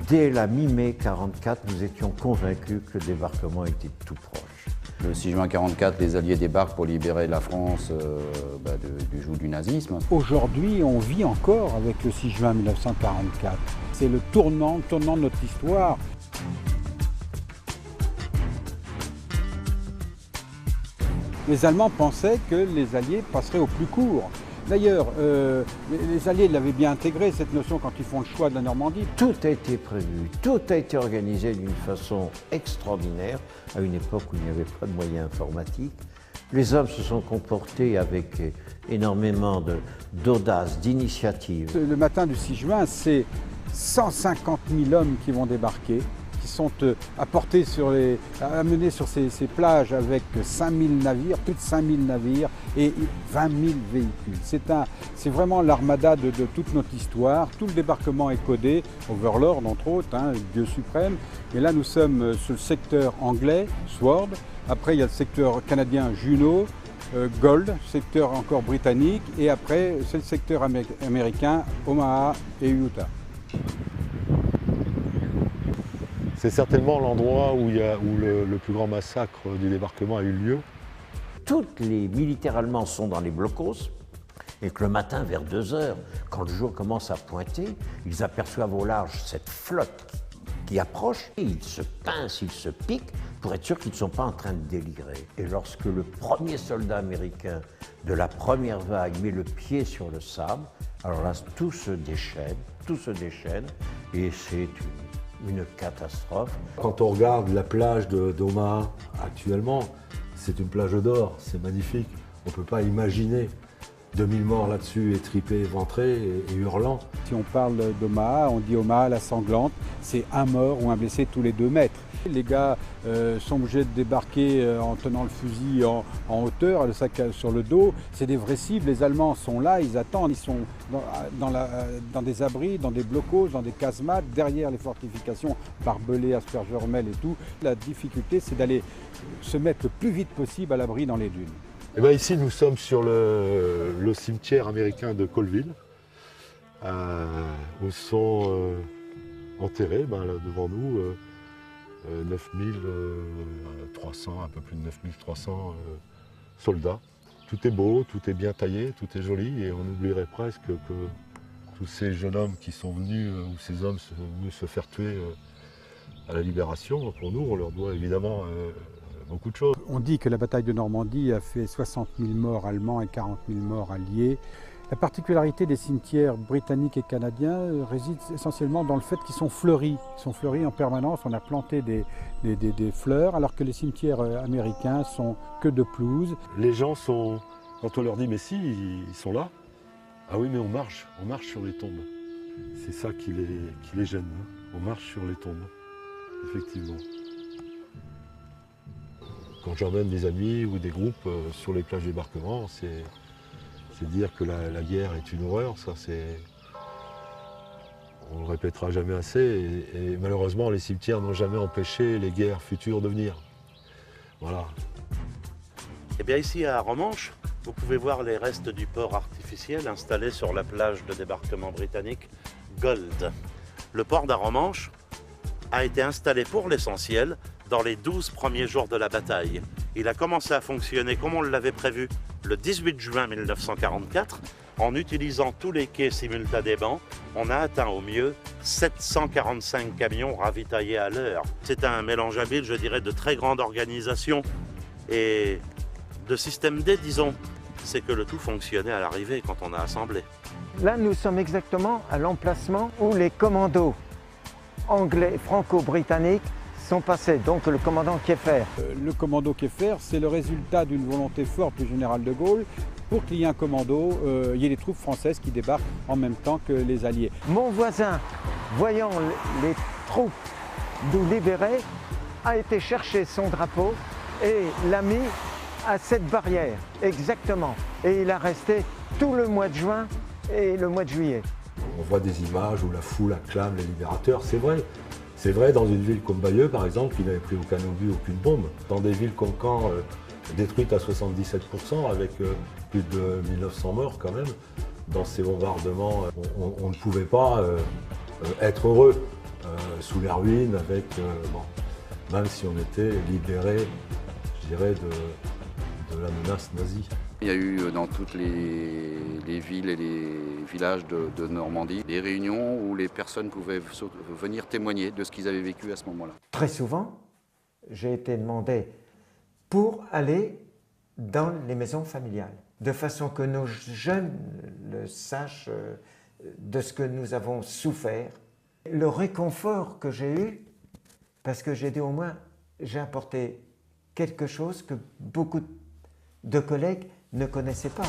Dès la mi-mai 1944, nous étions convaincus que le débarquement était tout proche. Le 6 juin 1944, les Alliés débarquent pour libérer la France du joug du nazisme. Aujourd'hui, on vit encore avec le 6 juin 1944. C'est le tournant de notre histoire. Les Allemands pensaient que les Alliés passeraient au plus court. D'ailleurs, les Alliés l'avaient bien intégré, cette notion, quand ils font le choix de la Normandie. Tout a été prévu, tout a été organisé d'une façon extraordinaire, à une époque où il n'y avait pas de moyens informatiques. Les hommes se sont comportés avec énormément d'audace, d'initiative. Le matin du 6 juin, c'est 150 000 hommes qui vont débarquer, qui sont amenés sur ces plages avec 5000 navires, plus de 5000 navires et 20 000 véhicules. C'est vraiment l'armada de toute notre histoire. Tout le débarquement est codé, Overlord entre autres, Dieu suprême. Et là nous sommes sur le secteur anglais, Sword. Après il y a le secteur canadien, Juno, Gold, secteur encore britannique. Et après c'est le secteur américain, Omaha et Utah. C'est certainement l'endroit où le plus grand massacre du débarquement a eu lieu. Tous les militaires allemands sont dans les blocos et que le matin, vers 2 heures, quand le jour commence à pointer, ils aperçoivent au large cette flotte qui approche et ils se pincent, ils se piquent pour être sûrs qu'ils ne sont pas en train de délirer. Et lorsque le premier soldat américain de la première vague met le pied sur le sable, alors là, tout se déchaîne et c'est une catastrophe. Quand on regarde la plage d'Omaha actuellement, c'est une plage d'or, c'est magnifique. On ne peut pas imaginer 2000 morts là-dessus, étripés, éventrés et hurlants. Si on parle d'Omaha, on dit Omaha la sanglante, c'est un mort ou un blessé tous les 2 mètres. Les gars sont obligés de débarquer en tenant le fusil en hauteur, le sac sur le dos. C'est des vraies cibles, les Allemands sont là, ils attendent, ils sont dans des abris, dans des blocos, dans des casemates, derrière les fortifications, barbelés, aspergermels et tout. La difficulté, c'est d'aller se mettre le plus vite possible à l'abri dans les dunes. Et bien ici, nous sommes sur le cimetière américain de Colville, où sont enterrés, là, devant nous, 9300, un peu plus de 9300 soldats. Tout est beau, tout est bien taillé, tout est joli, et on oublierait presque que tous ces jeunes hommes qui sont venus, ou ces hommes sont venus se faire tuer à la Libération, pour nous, on leur doit évidemment beaucoup de choses. On dit que la bataille de Normandie a fait 60 000 morts allemands et 40 000 morts alliés. La particularité des cimetières britanniques et canadiens réside essentiellement dans le fait qu'ils sont fleuris. Ils sont fleuris en permanence, on a planté des fleurs, alors que les cimetières américains sont que de pelouse. Les gens sont, quand on leur dit « mais si, ils sont là », ah oui mais on marche sur les tombes. C'est ça qui les gêne, on marche sur les tombes, effectivement. Quand j'emmène des amis ou des groupes sur les plages débarquement, c'est dire que la guerre est une horreur, ça c'est... On le répétera jamais assez, et malheureusement les cimetières n'ont jamais empêché les guerres futures de venir. Voilà. Et bien ici à Romanche, vous pouvez voir les restes du port artificiel installé sur la plage de débarquement britannique Gold. Le port d'Arromanches a été installé pour l'essentiel dans les 12 premiers jours de la bataille. Il a commencé à fonctionner comme on l'avait prévu le 18 juin 1944. En utilisant tous les quais simultanément, on a atteint au mieux 745 camions ravitaillés à l'heure. C'est un mélange habile, je dirais, de très grande organisation et de système D, disons. C'est que le tout fonctionnait à l'arrivée quand on a assemblé. Là, nous sommes exactement à l'emplacement où les commandos anglais franco-britanniques sont passés, donc le commandant Kieffer. Le commando Kieffer, c'est le résultat d'une volonté forte du général de Gaulle pour qu'il y ait un commando, il y ait des troupes françaises qui débarquent en même temps que les Alliés. Mon voisin, voyant les troupes nous libérer, a été chercher son drapeau et l'a mis à cette barrière, exactement. Et il a resté tout le mois de juin et le mois de juillet. On voit des images où la foule acclame les libérateurs, c'est vrai. C'est vrai dans une ville comme Bayeux, par exemple, qui n'avait pris aucun obus, aucune bombe. Dans des villes comme Caen, détruites à 77%, avec plus de 1900 morts quand même, dans ces bombardements, on ne pouvait pas être heureux. sous les ruines, avec, même si on était libéré, je dirais, de la menace nazie. Il y a eu dans toutes les villes et les villages de Normandie des réunions où les personnes pouvaient venir témoigner de ce qu'ils avaient vécu à ce moment-là. Très souvent, j'ai été demandé pour aller dans les maisons familiales, de façon que nos jeunes le sachent de ce que nous avons souffert. Le réconfort que j'ai eu, parce que j'ai dit au moins, j'ai apporté quelque chose que beaucoup de collègues ne connaissaient pas.